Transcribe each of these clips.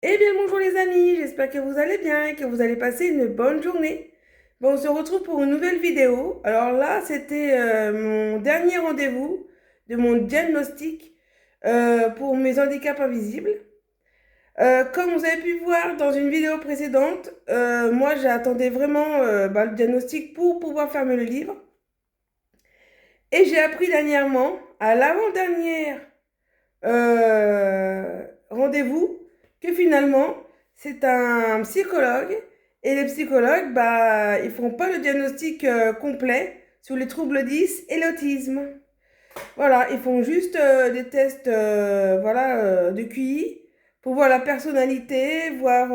Eh bien, bonjour les amis, j'espère que vous allez bien et que vous allez passer une bonne journée. Bon, on se retrouve pour une nouvelle vidéo. Alors là, c'était mon dernier rendez-vous de mon diagnostic pour mes handicaps invisibles. Comme vous avez pu voir dans une vidéo précédente, moi j'attendais vraiment le diagnostic pour pouvoir fermer le livre. Et j'ai appris dernièrement, à l'avant-dernière rendez-vous, que finalement, c'est un psychologue. Et les psychologues, ils font pas le diagnostic complet sur les troubles 10 et l'autisme. Voilà, ils font juste des tests de QI pour voir la personnalité, voir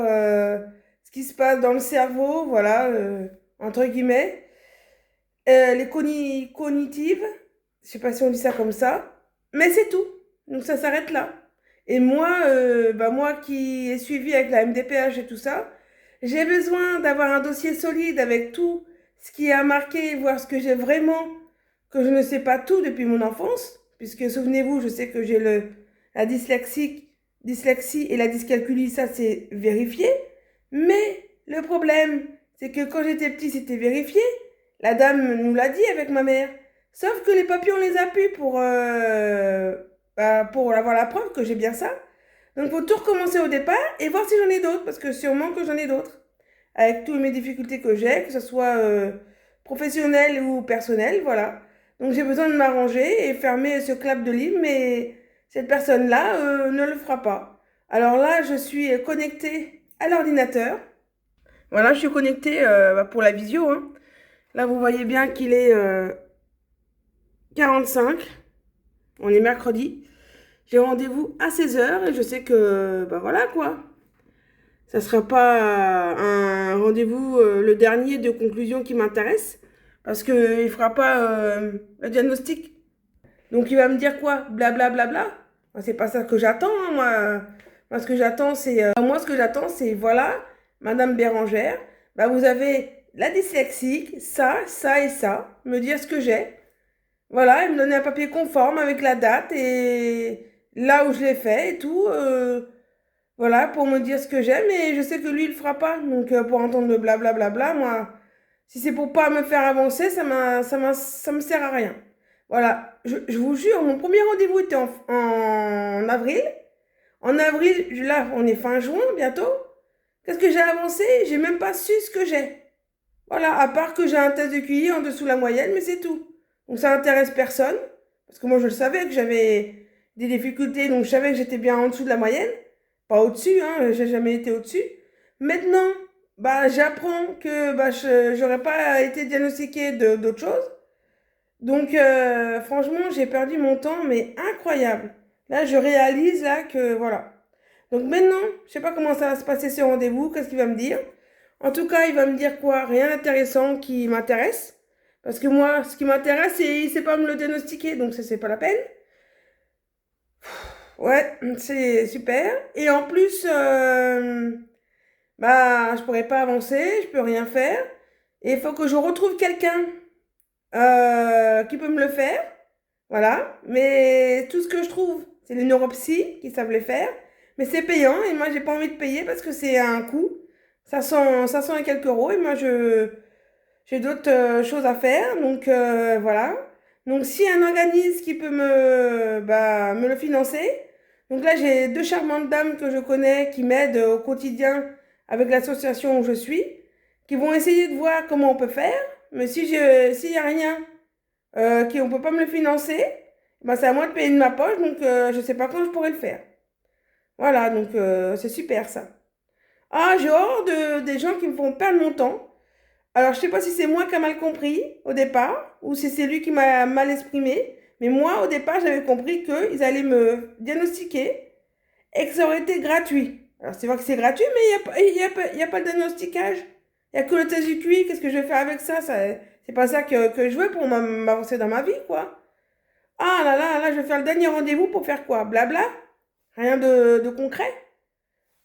ce qui se passe dans le cerveau, voilà, entre guillemets. Cognitives, je sais pas si on dit ça comme ça, mais c'est tout. Donc ça s'arrête là. Et moi, moi qui ai suivi avec la MDPH et tout ça, j'ai besoin d'avoir un dossier solide avec tout ce qui a marqué, voir ce que j'ai vraiment, que je ne sais pas tout depuis mon enfance, puisque souvenez-vous, je sais que j'ai la dyslexie et la dyscalculie, ça c'est vérifié. Mais le problème, c'est que quand j'étais petit, c'était vérifié. La dame nous l'a dit avec ma mère. Sauf que les papiers, on les a pu pour avoir la preuve que j'ai bien ça. Donc, il faut tout recommencer au départ et voir si j'en ai d'autres, parce que sûrement que j'en ai d'autres. Avec toutes mes difficultés que j'ai, que ce soit professionnelles ou personnelles, voilà. Donc, j'ai besoin de m'arranger et fermer ce clap de livre, mais cette personne-là ne le fera pas. Alors là, je suis connectée à l'ordinateur. Voilà, je suis connectée pour la visio, hein. Là, vous voyez bien qu'il est 45. On est mercredi. J'ai rendez-vous à 16 h et je sais que, voilà quoi. Ça sera pas un rendez-vous, le dernier de conclusion qui m'intéresse. Parce qu'il ne fera pas le diagnostic. Donc il va me dire quoi? Blablabla. Bla, bla, bla. Moi, c'est pas ça que j'attends, hein, moi. Moi, ce que j'attends, c'est voilà, Madame Bérangère, vous avez la dyslexique, ça et ça, me dire ce que j'ai. Voilà, il me donnait un papier conforme avec la date et là où je l'ai fait et tout. Voilà, pour me dire ce que j'ai, mais je sais que lui, il le fera pas. Donc, pour entendre le blablabla, moi, si c'est pour pas me faire avancer, ça me sert à rien. Voilà, je vous jure, mon premier rendez-vous était en avril. En avril, là, on est fin juin bientôt. Qu'est-ce que j'ai avancé? J'ai même pas su ce que j'ai. Voilà, à part que j'ai un test de QI en dessous de la moyenne, mais c'est tout. Donc ça intéresse personne, parce que moi je le savais que j'avais des difficultés, donc je savais que j'étais bien en dessous de la moyenne, pas au-dessus, hein, j'ai jamais été au-dessus. Maintenant, j'apprends que j'aurais pas été diagnostiquée d'autre chose. Donc franchement, j'ai perdu mon temps, mais incroyable. Là, je réalise là que voilà. Donc maintenant, je sais pas comment ça va se passer ce rendez-vous, qu'est-ce qu'il va me dire. En tout cas, il va me dire quoi? Rien d'intéressant qui m'intéresse. Parce que moi, ce qui m'intéresse, c'est il sait pas me le diagnostiquer, donc ça, c'est pas la peine. Ouais, c'est super. Et en plus, je pourrais pas avancer, je peux rien faire. Et il faut que je retrouve quelqu'un qui peut me le faire. Voilà. Mais tout ce que je trouve, c'est les neuropsys qui savent les faire. Mais c'est payant et moi, j'ai pas envie de payer parce que c'est un coût. 500 et quelques euros. Et moi, j'ai d'autres choses à faire. Donc, voilà. Donc, si un organisme qui peut me le financer. Donc là, j'ai deux charmantes dames que je connais qui m'aident au quotidien avec l'association où je suis, qui vont essayer de voir comment on peut faire. Mais s'il n'y a rien on ne peut pas me le financer, c'est à moi de payer de ma poche, donc je ne sais pas quand je pourrai le faire. Voilà, donc c'est super ça. Ah, j'ai horreur des gens qui me font perdre mon temps. Alors, je ne sais pas si c'est moi qui a mal compris au départ, ou si c'est lui qui m'a mal exprimé, mais moi, au départ, j'avais compris qu'ils allaient me diagnostiquer et que ça aurait été gratuit. Alors, c'est vrai que c'est gratuit, mais il y a pas de diagnosticage. Il n'y a que le test du QI. Qu'est-ce que je vais faire avec ça? C'est pas ça que je veux pour m'avancer dans ma vie, quoi. Ah là, je vais faire le dernier rendez-vous pour faire quoi? Blabla? Rien de concret?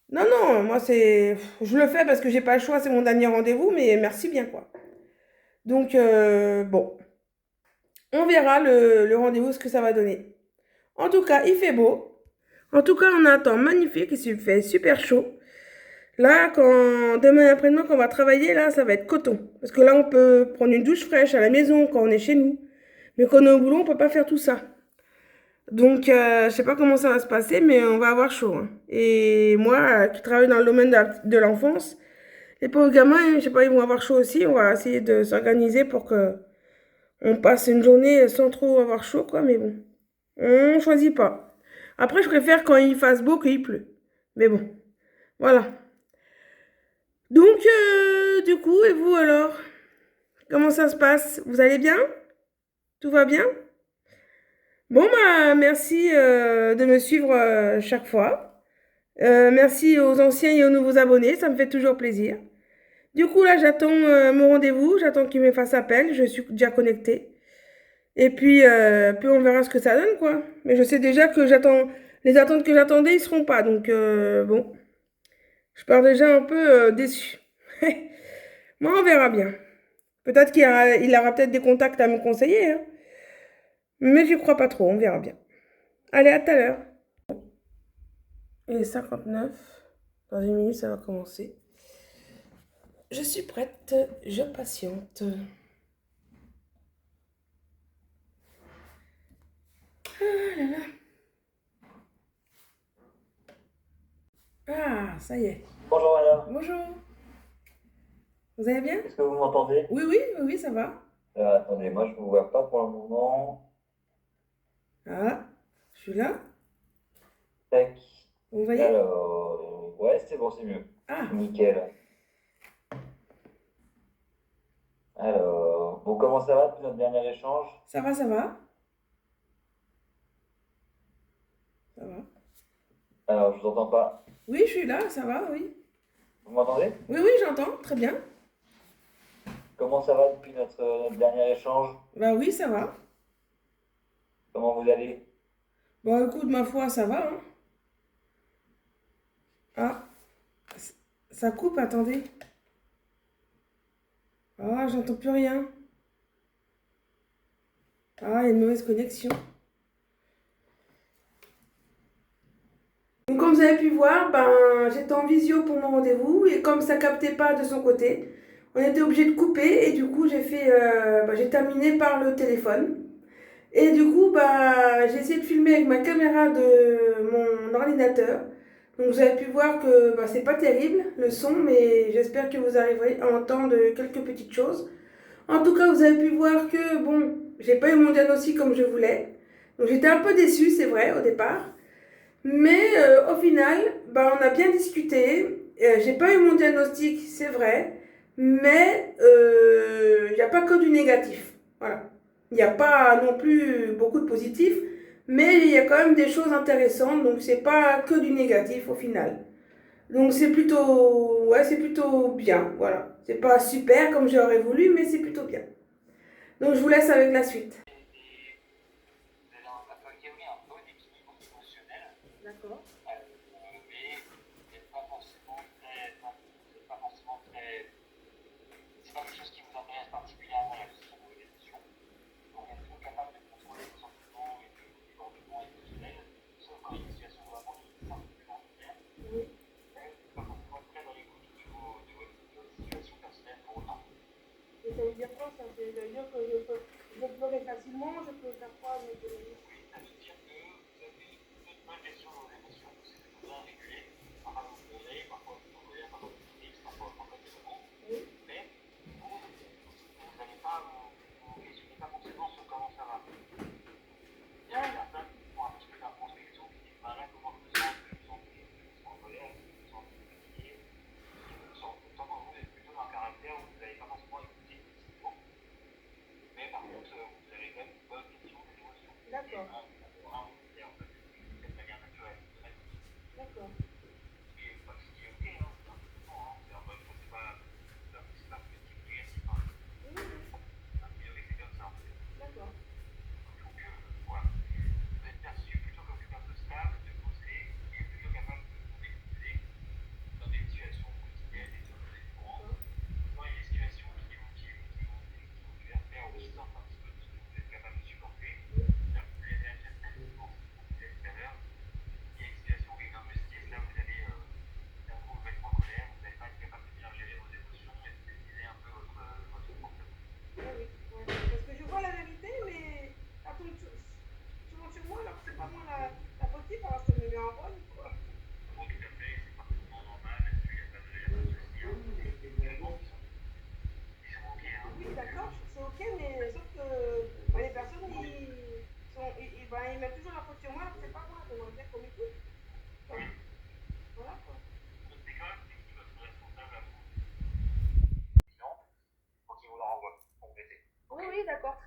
Non, non, moi c'est. Je le fais parce que j'ai pas le choix, c'est mon dernier rendez-vous, mais merci bien, quoi. Donc, bon, on verra le rendez-vous, ce que ça va donner. En tout cas, il fait beau. En tout cas, on a un temps magnifique, il se fait super chaud. Là, demain après-demain, quand on va travailler, là, ça va être coton. Parce que là, on peut prendre une douche fraîche à la maison quand on est chez nous. Mais quand on est au boulot, on peut pas faire tout ça. Donc, je sais pas comment ça va se passer, mais on va avoir chaud, hein. Et moi, qui travaille dans le domaine de l'enfance, les pauvres gamins, je sais pas, ils vont avoir chaud aussi. On va essayer de s'organiser pour que on passe une journée sans trop avoir chaud, quoi. Mais bon, on choisit pas. Après, je préfère quand il fasse beau qu'il pleut. Mais bon, voilà. Donc, du coup, et vous alors? Comment ça se passe? Vous allez bien? Tout va bien? Bon, bah, merci de me suivre chaque fois. Merci aux anciens et aux nouveaux abonnés, ça me fait toujours plaisir. Du coup, là, j'attends mon rendez-vous, j'attends qu'il me fasse appel, je suis déjà connectée. Et puis on verra ce que ça donne, quoi. Mais je sais déjà que les attentes que j'attendais, ils seront pas. Donc, bon, je pars déjà un peu déçue. Moi, on verra bien. Peut-être il aura peut-être des contacts à me conseiller, hein. Mais j'y crois pas trop, on verra bien. Allez, à tout à l'heure. Il est 59. Dans une minute, ça va commencer. Je suis prête, je patiente. Ah là là. Ah, ça y est. Bonjour madame, Bonjour. Vous allez bien? est-ce que vous m'entendez? Oui, oui, oui, oui, ça va. Attendez, moi je ne vous vois pas pour le moment. Ah, je suis là. Tac. Vous voyez? Alors, ouais, c'est bon, c'est mieux. Ah, Nickel. Alors, bon, comment ça va depuis notre dernier échange? ça va, ça va. Ça va. Alors, je vous entends pas. Oui, je suis là, ça va, oui. Vous m'entendez? Oui, oui, j'entends, très bien. Comment ça va depuis notre dernier échange? Bah oui, ça va. Comment vous allez? Bon, écoute, ma foi, ça va, hein. Ah, ça coupe, attendez. Ah, j'entends plus rien. Ah, il y a une mauvaise connexion. Donc, comme vous avez pu voir, ben, j'étais en visio pour mon rendez-vous et comme ça captait pas de son côté, on était obligé de couper et du coup, j'ai terminé par le téléphone. Et du coup, bah, j'ai essayé de filmer avec ma caméra de mon ordinateur. Donc vous avez pu voir que bah, c'est pas terrible le son, mais j'espère que vous arriverez à entendre quelques petites choses. En tout cas, vous avez pu voir que bon, j'ai pas eu mon diagnostic comme je voulais. Donc j'étais un peu déçue, c'est vrai, au départ. Mais au final, bah, on a bien discuté. J'ai pas eu mon diagnostic, c'est vrai. Mais il n'y a pas que du négatif. Voilà. Il n'y a pas non plus beaucoup de positifs, mais il y a quand même des choses intéressantes. Donc c'est pas que du négatif au final. Donc c'est plutôt bien. Voilà. C'est pas super comme j'aurais voulu, mais c'est plutôt bien. Donc je vous laisse avec la suite. D'accord. Et ça veut dire quoi ça? Ça veut dire que je peux pleurer facilement, je peux faire quoi avec D'accord. D'accord. D'accord.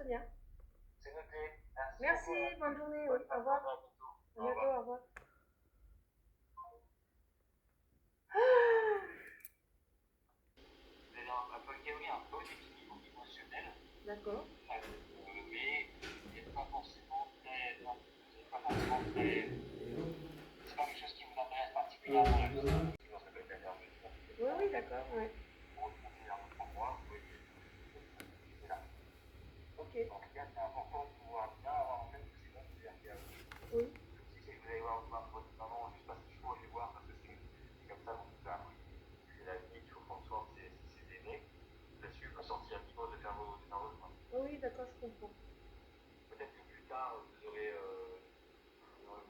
très bien. C'est noté. Merci Merci, beaucoup, hein. bonne journée, oui, Bonne au revoir. à bientôt. À Au bientôt, revoir. au revoir. Vous avez un peu théorie un peu défini au niveau émotionnel, D'accord. mais il n'est pas forcément très. Non, c'est pas forcément très. C'est pas quelque chose qui vous intéresse particulièrement, la gestion qui vous s'appelle la nervosité. Oui, oui, d'accord, ouais. Pour remonter un autre endroit, vous voyez, c'est là. Ok, En tout cas, c'est important de pouvoir bien avoir en tête que c'est bon, c'est-à-dire qu'il y a. oui, Si c'est que vous allez voir votre maman, juste parce qu'il faut aller voir, parce que c'est comme ça qu'on vous a appris. C'est la vie, il faut prendre soin de ses aînés. Là-dessus, il faut sortir un petit peu de faire vos soins. oui, d'accord, je comprends. Peut-être que plus tard, vous aurez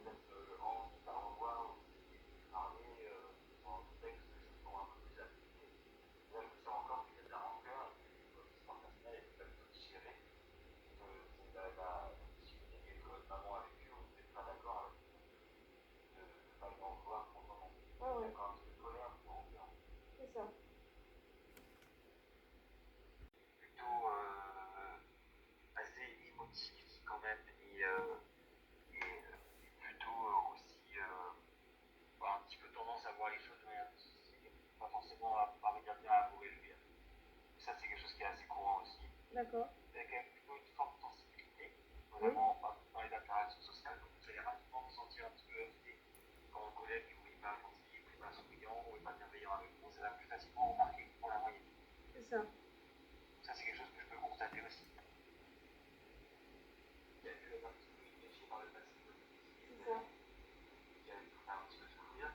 peut-être envie de revoir ou parler dans un contexte de choses sont un peu plus appliquées. Là, je sens encore qu'il y a de la rancœur et que votre histoire personnelle est pas du tout digérée. C'est la difficulté que votre maman a vécue, vous n'êtes pas d'accord avec de ne pas lui en vouloir pour le moment. Ah ouais, D'accord, un petit peu de colère pour rancœur. c'est ça. Plutôt assez émotif quand même et plutôt aussi un petit peu tendance à voir les choses de manière pas forcément à regarder à vous réjouir. Ça, c'est quelque chose qui est assez courant aussi. D'accord. Vous avez quand même plutôt une forte sensibilité, Oui, notamment dans les interactions sociales. Donc, vous allez rapidement vous sentir un petit peu heurté quand un collègue n'est pas gentil, n'est pas souriant ou n'est pas bienveillant avec vous. Ça va plus facilement remarquer pour la moyenne. c'est ça. Ça, c'est quelque chose que je peux constater aussi. Il y a dû être un petit peu identifié dans le passé de votre difficile, C'est ça. qui a dû vous faire un petit peu souffrir.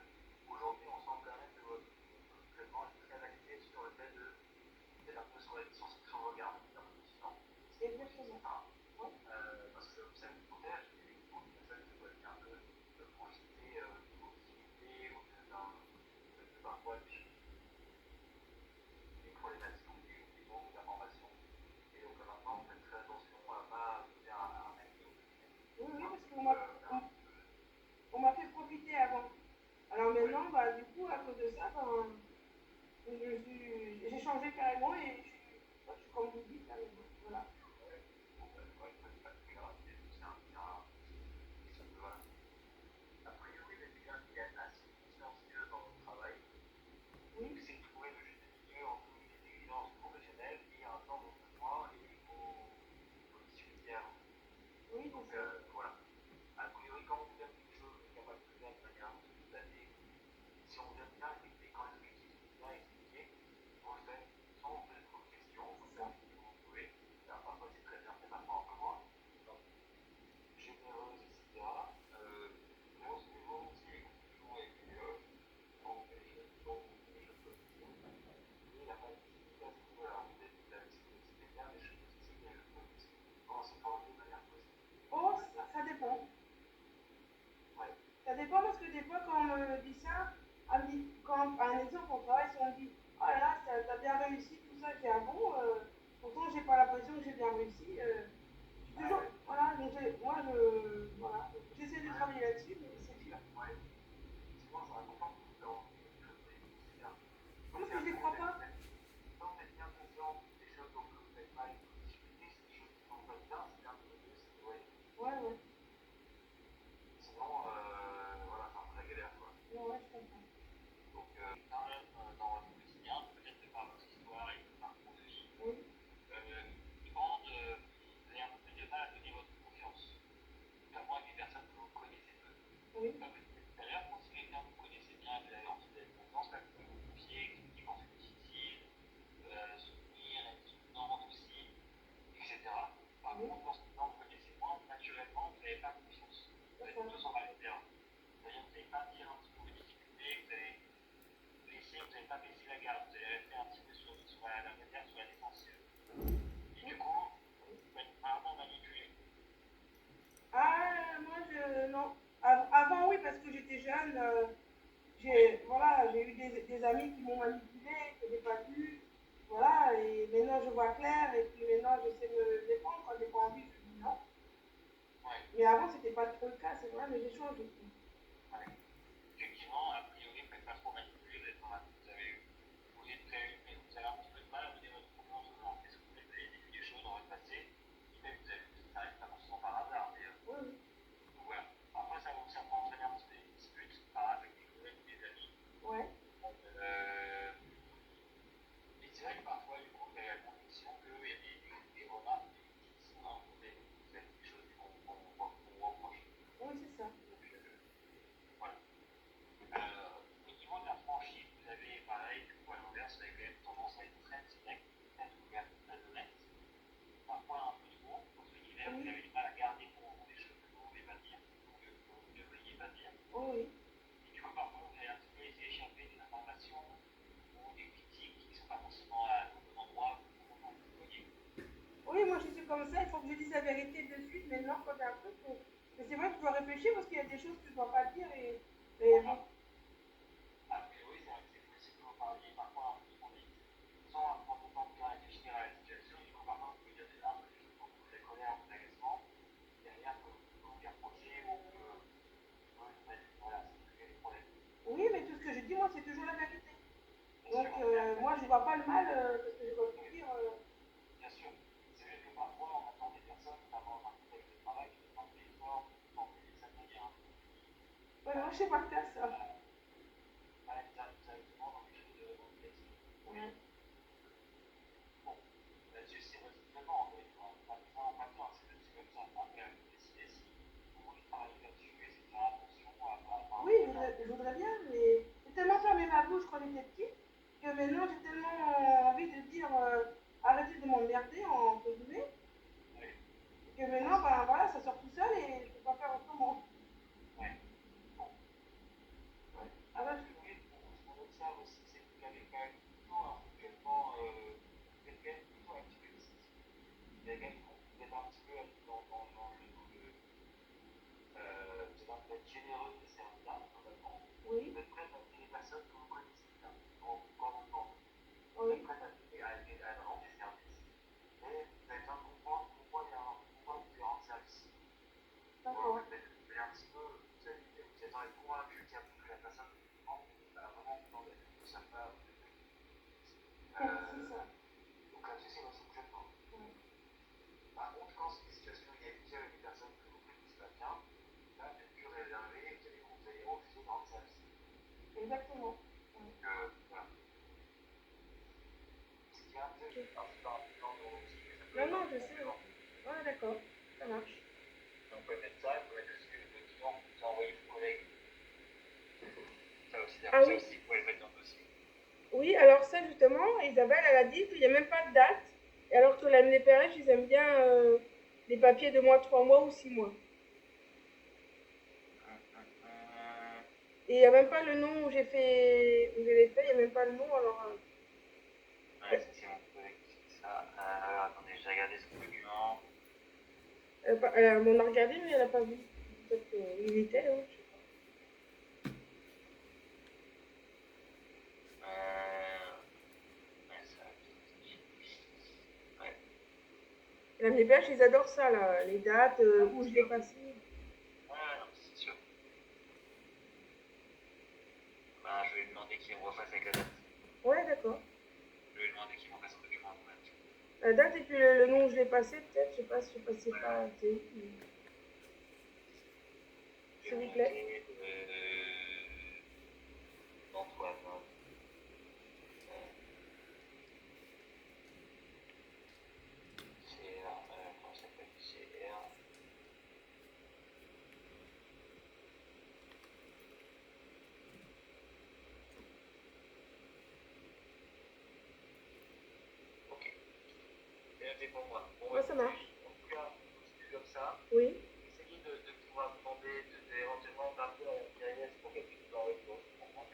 Aujourd'hui, on sent quand même que votre traitement est très axé sur le fait d'être un peu sur le regard, un peu vigilant. C'est positif, Exactement. hein. Oui, Parce que ça vous protège effectivement d'une personne qui pourrait bien de profiter d'une proximité ou de parfois des problématiques ou des manques d'informations. Et donc maintenant, faites très attention à ne pas vous faire un ami ou oui, oui, un parce petit qu'on peu, m'a on m'a fait profiter avant. Alors ouais, maintenant, bah, du coup, à cause de ça, ben, j'ai changé carrément et je suis comme vous dites, là, maintenant. Voilà. ouais, bon, ouais, pas de grave, voilà. A priori, vous êtes quelqu'un qui est assez consciencieux dans votre travail. Oui, Vous essayez de trouver le juste milieu entre les exigences professionnelles et en même temps vos besoins et vos difficultés à vous. oui, Donc c'est ça. voilà. A priori, quand on vous donne quelque chose, vous êtes capable de le faire de manière un petit peu spontanée. Si on vous aime bien et quand les objectifs sont bien expliqués, vous le faites sans vous poser trop de questions, vous C'est le ça. faites dès que vous pouvez. Alors, parfois c'est très bien, c'est parfois un peu moins. Généreuse, etc. Vous volontiers toujours avec quand vous faites des choses, quand vous faites des choses positives. Et la facilité à ce niveau-là, vous êtes bien des choses positives et des choses positives. Quand c'est formé de manière positive. Oh, ça dépend. Ouais. Ça dépend parce que des fois, quand on me dit ça, quand, par exemple, on travaille, si on me dit, oh là là, t'as bien réussi, tout ça, je dis, ah bon, pourtant, j'ai pas l'impression que j'ai bien réussi. Je suis toujours, voilà, donc moi, voilà, j'essaie de travailler là-dessus, mais c'est dur. Ouais. Effectivement, c'est important que vous avez des choses positives, c'est bien. Non, parce C'est que un je les peu, crois pas. quand vous êtes bien conscient des choses dont vous n'êtes pas une difficulté, c'est des choses qui sont pas bien, c'est bien de mieux, c'est ouais. Ouais, ouais, Sinon, voilà, c'est un peu la galère, quoi. ouais, ouais, je comprends. Donc, quand même, dans votre quotidien, peut-être de par votre histoire et votre parcours de vie, Oui, quand vous avez un peu plus de mal à donner votre confiance, notamment avec des personnes que vous connaissez peu. oui, Comme je disais tout à l'heure, quand c'est quelqu'un que vous connaissez bien, vous avez envie d'être confiance, là, vous pouvez vous confier, expliquer quand c'est difficile, soutenir, être soutenante aussi, etc. Par oui, contre, quand c'est quelqu'un que vous connaissez moins, naturellement, vous n'avez pas confiance. Vous c'est êtes ça. plutôt sur la terrain. C'est-à-dire que vous n'allez pas dire un petit peu vos difficultés, vous allez vous n'allez pas baisser la garde, vous allez rester un petit peu sur la manière, sur l'essentiel. Et du coup, vous êtes rarement manipulé. Ah, moi, non. Avant, oui, parce que j'étais jeune, Oui, voilà, j'ai eu des amis qui m'ont manipulé, que j'ai pas vu. Voilà, et maintenant je vois clair, et puis maintenant je sais me défendre. Quand j'ai pas envie, je dis non. oui, Mais avant, c'était pas trop le cas, c'est vrai, mais j'ai changé. oui. Effectivement, a priori, vous n'êtes pas trop manipulé, vous êtes dans la. Vous avez un petit peu de mal à donner votre confiance aux gens. Est-ce que vous avez vécu des choses dans votre passé qui, même oui. Et du coup, par contre, j'ai un petit peu été échappé des informations ou des critiques qui ne sont pas forcément au bon endroit pour vous voyez. Oui, moi je suis comme ça, il faut que je dise la vérité de suite. Maintenant, quand il y a un truc, mais c'est vrai que je dois réfléchir parce qu'il y a des choses que je ne dois pas dire. Et bon. Voilà. Après, oui, c'est vrai que c'est possible que vous parliez parfois un peu trop vite, sans prendre le temps de bien réfléchir à la situation. Du coup, parfois, vous pouvez dire un peu des choses pour vous faire colère ou d'agacement. Derrière, que vous pouvez vous approcher ou que voilà, c'est qu'il y a des problèmes. Oui, mais tout ce que je dis, moi, c'est toujours la vérité. Bien Donc, sûr, mais après, moi, je ne vois pas le mal parce que je dois tout dire. bien sûr, c'est juste que parfois, on entend des personnes, notamment dans un contexte de travail, qui demandent des efforts, qui demandent des manière un peu plus, Ouais, moi, je ne sais pas faire ça. euh, directement dans quelque chose de négatif. Ouais. Bon, là-dessus, c'est votre vraiment, mais pas besoin, c'est comme ça. Après, vous décidez si vous voulez travailler là-dessus et c'est faire attention à pas Oui, enlever là. je voudrais bien, mais j'ai tellement fermé ma bouche quand j'étais petite que maintenant, j'ai tellement envie de dire arrêtez de m'emmerder, entre guillemets, Oui, que maintenant, ben, voilà, ça sort tout seul et je ne peux pas faire autrement. oui. Bon, Ouais. après, Alors, ce que vous voulez, ce qu'on observe aussi, c'est que vous avez quand même plutôt un fonctionnement, vous êtes quand même plutôt activiste. Vous avez quand même, vous êtes un petit peu c'est un peu être généreux de ces services-là, globalement. oui, Vous êtes prêt à aider les personnes que vous connaissez bien, quand vous demandez. Vous êtes oui, prêt à rendre des services. Mais vous avez besoin de comprendre pourquoi vous devez rendre service. d'accord. Vous êtes un petit peu, vous êtes convaincu qu'il y a que la personne va vraiment vous demander que ça va vous aider. C'est ça. Donc là-dessus, c'est votre fonctionnement. Ouais. Par contre, quand c'est des situations où il y a des personnes que vous connaissez pas bien, là, vous êtes plus réservé, vous allez refuser de rendre service. Exactement. Ouais. Voilà. Ce qui est un peu, alors c'est pas un peu dans nos outils, mais ça peut Non, être un non, peu je sais. complémentaire. Ouais, d'accord. Ça marche. Donc, vous pouvez mettre ça, vous pouvez mettre aussi le document que vous envoyez vos collègues. Ah Ça oui, aussi, vous pouvez le mettre dans le dossier. oui, alors ça justement, Isabelle, elle a dit qu'il n'y a même pas de date, et alors que la MDPH, ils aiment bien les papiers de moins 3 mois ou 6 mois. Et il n'y a même pas le nom où j'ai fait, où je l'ai fait, il n'y a même pas le nom, alors... Ouais, ça, c'est mon collègue qui fait ça. Attendez, j'ai regardé ce document. on a regardé, mais elle n'a pas vu. Peut-être qu'il était, hein, je sais pas. Ouais, ça. Ouais. La MDPH, ils adorent ça, là, les dates, Ah, où je c'est l'ai sûr. passé. Ouais, non, c'est sûr. Bah, je vais lui demander qu'il me refasse avec la date. Ouais, d'accord. Je vais lui demander qu'il me refasse un document. La date et puis le nom où je l'ai passé, peut-être, je sais pas si je passais Ouais, pas, c'est où, mais j'ai s'il vous plaît. monté d'Antoine. Comment ça s'appelle CR. Ok, c'est noté pour moi. Bon, Ouais, ça écoutez, marche. en tout cas, on continue comme ça. Oui, Essayez de pouvoir demander éventuellement d'un peu à la PIS pour qu'elle puisse vous envoyer vos comptes.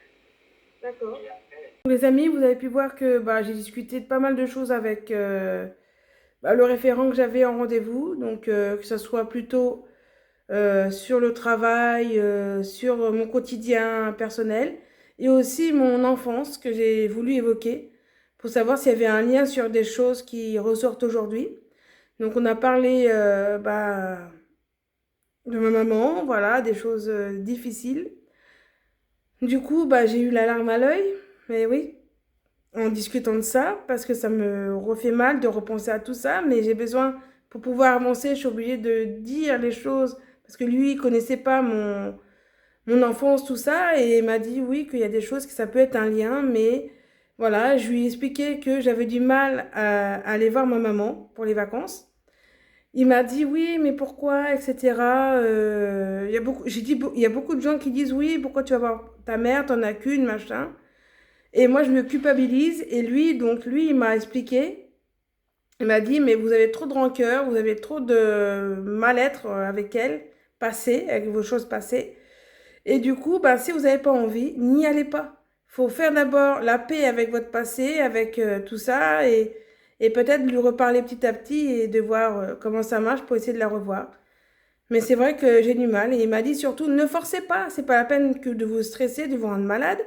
d'accord. Et après, Les amis, vous avez pu voir que bah, j'ai discuté de pas mal de choses avec bah, le référent que j'avais en rendez-vous, donc que ce soit plutôt sur le travail, sur mon quotidien personnel, et aussi mon enfance que j'ai voulu évoquer pour savoir s'il y avait un lien sur des choses qui ressortent aujourd'hui. Donc on a parlé bah, de ma maman, voilà, des choses difficiles. Du coup, bah, j'ai eu la larme à l'œil, mais oui, en discutant de ça, parce que ça me refait mal de repenser à tout ça, mais j'ai besoin, pour pouvoir avancer, je suis obligée de dire les choses, parce que lui, il connaissait pas mon enfance, tout ça, et il m'a dit oui, qu'il y a des choses, que ça peut être un lien, mais voilà, je lui ai expliqué que j'avais du mal à aller voir ma maman pour les vacances. Il m'a dit oui, mais pourquoi, etc. Il y a beaucoup, j'ai dit, il y a beaucoup de gens qui disent oui, pourquoi tu vas voir ta mère, t'en as qu'une, machin. Et moi, je me culpabilise. Et lui, donc, lui, il m'a expliqué. Il m'a dit, mais vous avez trop de rancœur, vous avez trop de mal-être avec elle, passé, avec vos choses passées. Et du coup, bah, si vous n'avez pas envie, n'y allez pas. Il faut faire d'abord la paix avec votre passé, avec tout ça, et peut-être lui reparler petit à petit et de voir comment ça marche pour essayer de la revoir. Mais c'est vrai que j'ai du mal. Et il m'a dit surtout, ne forcez pas. C'est pas la peine que de vous stresser, de vous rendre malade.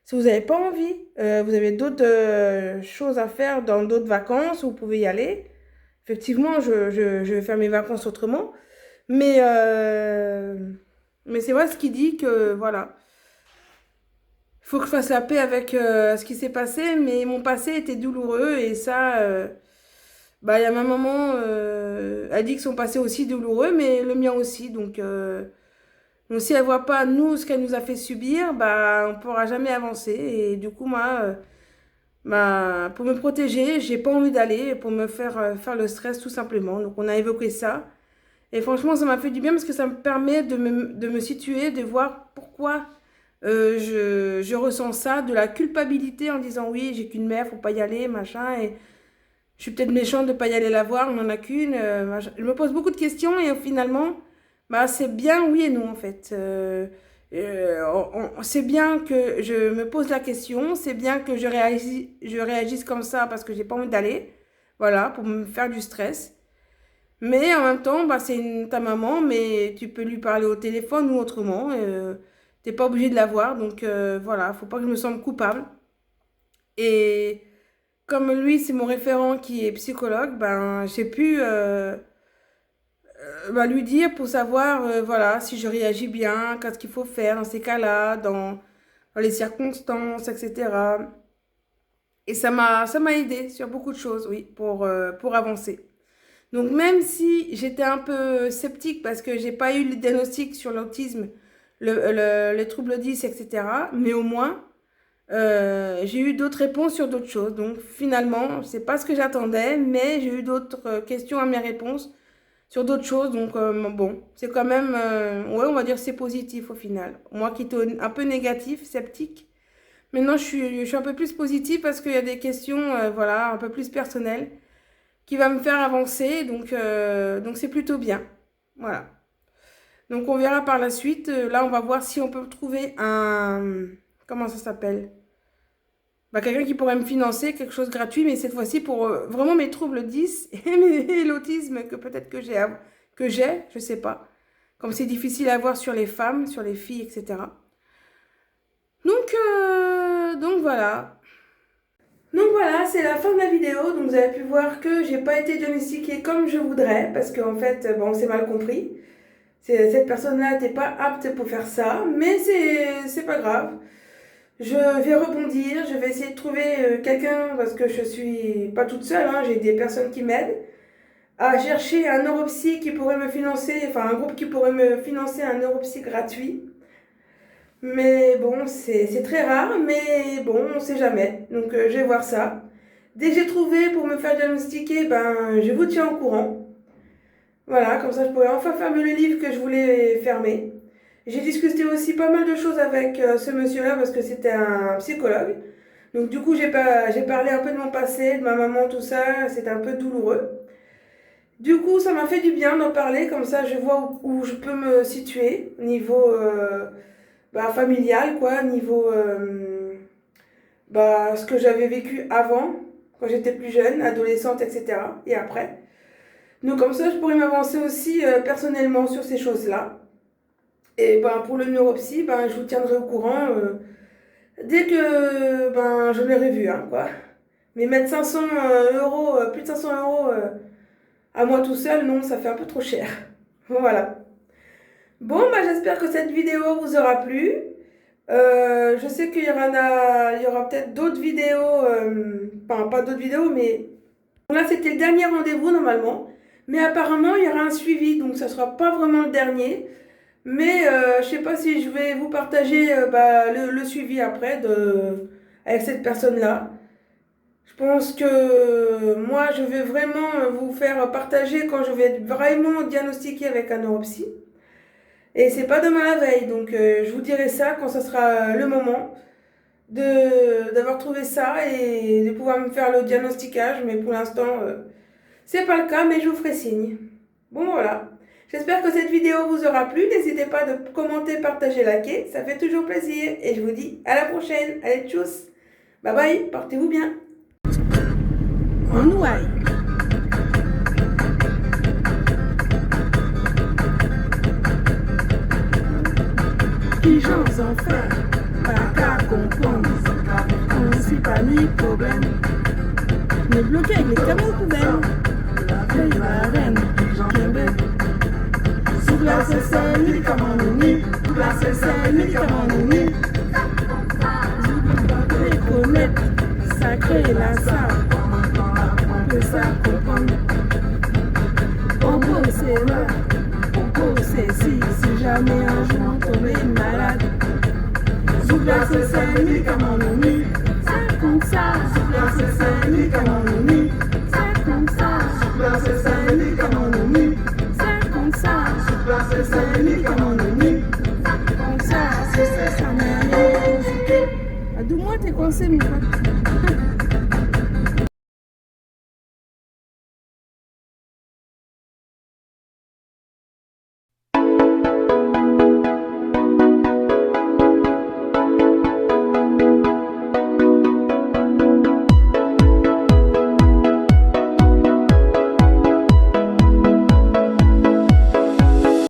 Si vous n'avez pas envie, vous avez d'autres choses à faire dans d'autres vacances, vous pouvez y aller. Effectivement, je vais faire mes vacances autrement. Mais, euh, mais c'est vrai ce qu'il dit que, voilà, il faut que je fasse la paix avec ce qui s'est passé. Mais mon passé était douloureux et ça, bah, il y a ma maman, elle dit que son passé aussi douloureux, mais le mien aussi. Donc si elle voit pas nous ce qu'elle nous a fait subir, bah on pourra jamais avancer. Et du coup moi, bah pour me protéger, j'ai pas envie d'aller pour me faire le stress tout simplement. Donc on a évoqué ça. Et franchement ça m'a fait du bien parce que ça me permet de me situer, de voir pourquoi je ressens ça, de la culpabilité en disant oui j'ai qu'une mère, faut pas y aller, machin. Et je suis peut-être méchante de pas y aller la voir, on n'en a qu'une. Je me pose beaucoup de questions et finalement, bah, c'est bien oui et non en fait. C'est bien que je me pose la question, c'est bien que je réagisse comme ça parce que j'ai pas envie d'aller, voilà, pour me faire du stress. Mais en même temps, bah, ta maman, mais tu peux lui parler au téléphone ou autrement. T'es pas obligé de la voir, donc voilà, faut pas que je me sente coupable. Et comme lui, c'est mon référent qui est psychologue, ben, j'ai pu bah, lui dire pour savoir voilà, si je réagis bien, qu'est-ce qu'il faut faire dans ces cas-là, dans les circonstances, etc. Et ça m'a aidé sur beaucoup de choses, oui, pour avancer. Donc même si j'étais un peu sceptique parce que j'ai pas eu le diagnostic sur l'autisme, les troubles 10, etc., mais au moins, j'ai eu d'autres réponses sur d'autres choses. Donc finalement, c'est pas ce que j'attendais, mais j'ai eu d'autres questions à mes réponses sur d'autres choses. Donc bon, c'est quand même, ouais, on va dire c'est positif au final. Moi qui étais un peu négatif, sceptique, maintenant je suis un peu plus positive parce qu'il y a des questions, voilà, un peu plus personnelles qui va me faire avancer. Donc c'est plutôt bien. Voilà. Donc on verra par la suite. Là, on va voir si on peut trouver comment ça s'appelle? Bah, quelqu'un qui pourrait me financer quelque chose gratuit, mais cette fois-ci pour vraiment mes troubles 10 et l'autisme que peut-être que j'ai, je sais pas. Comme c'est difficile à voir sur les femmes, sur les filles, etc. Donc voilà. Donc voilà, c'est la fin de la vidéo. Donc vous avez pu voir que j'ai pas été diagnostiquée comme je voudrais, parce qu'en fait, bon, c'est mal compris. Cette personne-là n'était pas apte pour faire ça, mais c'est pas grave. Je vais rebondir, je vais essayer de trouver quelqu'un parce que je suis pas toute seule, hein, j'ai des personnes qui m'aident à chercher un neuropsy qui pourrait me financer, enfin un groupe qui pourrait me financer un neuropsy gratuit. Mais bon, c'est très rare, mais bon, on sait jamais. Donc je vais voir ça. Dès que j'ai trouvé pour me faire diagnostiquer, ben je vous tiens au courant. Voilà, comme ça je pourrais enfin fermer le livre que je voulais fermer. J'ai discuté aussi pas mal de choses avec ce monsieur-là parce que c'était un psychologue. Donc du coup, j'ai parlé un peu de mon passé, de ma maman, tout ça. C'était un peu douloureux. Du coup, ça m'a fait du bien d'en parler. Comme ça, je vois où je peux me situer niveau bah, familial, quoi. Niveau bah, ce que j'avais vécu avant, quand j'étais plus jeune, adolescente, etc. Et après. Donc comme ça, je pourrais m'avancer aussi personnellement sur ces choses-là. Et ben, pour le neuropsy, ben, je vous tiendrai au courant dès que ben, je l'aurai vu, hein, quoi. Mais mettre 500 euros, plus de 500 euros à moi tout seul, non, ça fait un peu trop cher. Voilà. Bon, bah, j'espère que cette vidéo vous aura plu. Je sais qu'il y aura peut-être d'autres vidéos, enfin pas d'autres vidéos, mais bon, là c'était le dernier rendez-vous normalement. Mais apparemment il y aura un suivi, donc ça sera pas vraiment le dernier. Mais je sais pas si je vais vous partager bah, le suivi après avec cette personne-là. Je pense que moi, je vais vraiment vous faire partager quand je vais être vraiment diagnostiquée avec un neuropsy. Et c'est pas demain la veille, donc je vous dirai ça quand ce sera le moment d'avoir trouvé ça et de pouvoir me faire le diagnosticage. Mais pour l'instant, c'est pas le cas, mais je vous ferai signe. Bon, voilà. J'espère que cette vidéo vous aura plu. N'hésitez pas de commenter, partager, liker. Ça fait toujours plaisir. Et je vous dis à la prochaine. Allez, tchuss. Bye bye. Portez-vous bien. En ouaille. Qui j'en en fait, pas qu'à comprendre. On s'y pas ni problème. Me bloquer avec les camions poubelles. La reine, j'en vais. Sous glace, c'est médicament nommé. Sous glace, c'est médicament nommé. Les connaître, sacré la salle. Que ça comprendre. Pompo, c'est là. Pompo, c'est si jamais un jour on tombait malade. Sous glace, c'est médicament nommé. C'est comme ça. Sous glace, c'est médicament nommé. C'est comme ça. Sous glace, c'est médicament nommé. C'est comme ça. Sous glace, c'est médicament nommé. Comme ça, c'est ça, ça m'a rien. À 2 mois, t'es coincé, mon pote.